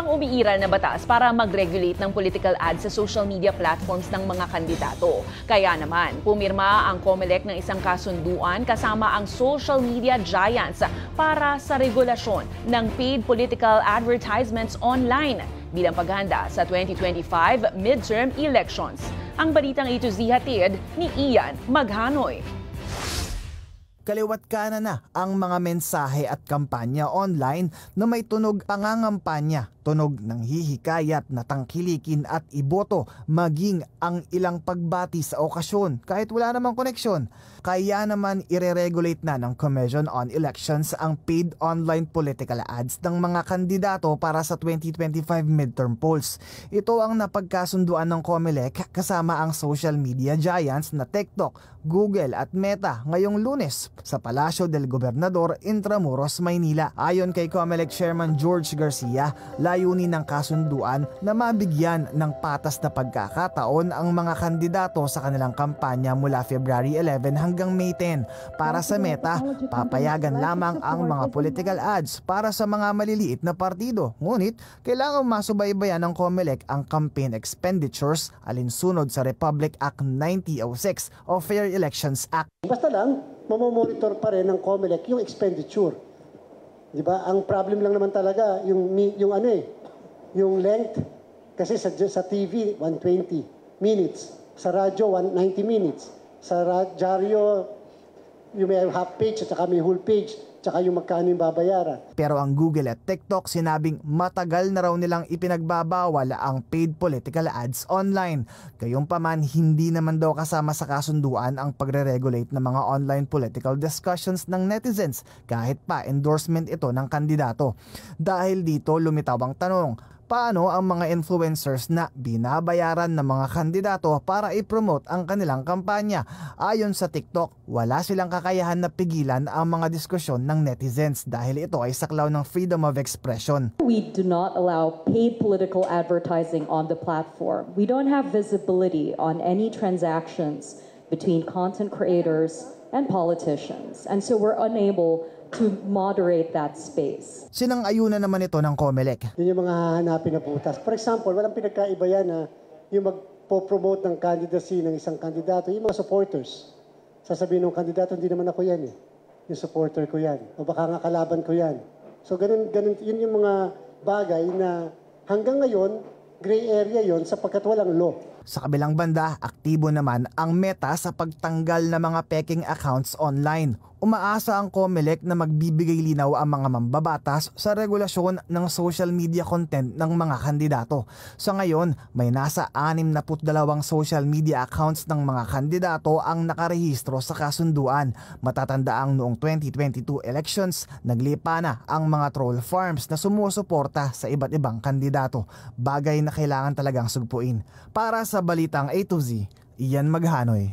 namang umiiral na batas para mag-regulate ng political ads sa social media platforms ng mga kandidato. Kaya naman, pumirma ang COMELEC ng isang kasunduan kasama ang social media giants para sa regulasyon ng paid political advertisements online bilang paghanda sa 2025 midterm elections. Ang balitang ito hatid ni Ian Maghanoy. Kaliwat kanan na ang mga mensahe at kampanya online na may tunog pangangampanya, tunog ng hihikayat na tangkilikin at iboto, maging ang ilang pagbati sa okasyon kahit wala namang koneksyon. Kaya naman ire-regulate na ng Commission on Elections ang paid online political ads ng mga kandidato para sa 2025 midterm polls. Ito ang napagkasunduan ng COMELEC kasama ang social media giants na TikTok, Google at Meta ngayong Lunes sa Palasyo del Gobernador, Intramuros, Maynila. Ayon kay COMELEC Chairman George Garcia, layunin ng kasunduan na mabigyan ng patas na pagkakataon ang mga kandidato sa kanilang kampanya mula February 11 hanggang May 10. Para sa Meta, papayagan lamang ang mga political ads para sa mga maliliit na partido. Ngunit, kailangan masubaybayan ng COMELEC ang campaign expenditures alinsunod sa Republic Act 9006 o Fair Elections Act. Basta lang, mamomonitor pa rin ng COMELEC yung expenditure. Di ba? Ang problem lang naman talaga yung length, kasi sa TV 120 minutes, sa radyo 190 minutes, sa dyaryo yung may half page at saka may whole page, tsaka yung magkano yung babayaran. Pero ang Google at TikTok sinabing matagal na raw nilang ipinagbabawal ang paid political ads online. Gayunpaman, hindi naman daw kasama sa kasunduan ang pagre-regulate ng mga online political discussions ng netizens kahit pa endorsement ito ng kandidato. Dahil dito lumitaw ang tanong, paano ang mga influencers na binabayaran ng mga kandidato para i-promote ang kanilang kampanya? Ayon sa TikTok, wala silang kakayahan na pigilan ang mga diskusyon ng netizens dahil ito ay saklaw ng freedom of expression. We do not allow paid political advertising on the platform. We don't have visibility on any transactions between content creators and politicians. And so we're unable to moderate that space. Sinang-ayunan naman ito ng COMELEC. Yun yung mga hahanapin na butas. For example, walang pinagkaiba yan na yung magpo-promote ng candidacy ng isang kandidato, yung mga supporters. Sasabihin ng kandidato, hindi naman ako yan eh. Yung supporter ko yan. O baka nga kalaban ko yan. So ganun, yun yung mga bagay na hanggang ngayon, gray area yon sapagkat walang law. Sa kabilang banda, aktibo naman ang Meta sa pagtanggal ng mga peking accounts online. Umaasa ang COMELEC na magbibigay linaw ang mga mambabatas sa regulasyon ng social media content ng mga kandidato. Sa ngayon, may nasa 62 social media accounts ng mga kandidato ang nakarehistro sa kasunduan. Matatandaang noong 2022 elections, naglipa na ang mga troll farms na sumusuporta sa iba't ibang kandidato. Bagay na kailangan talagang sugpuin. Para sa Balitang A to Z, Ian Maghanoy.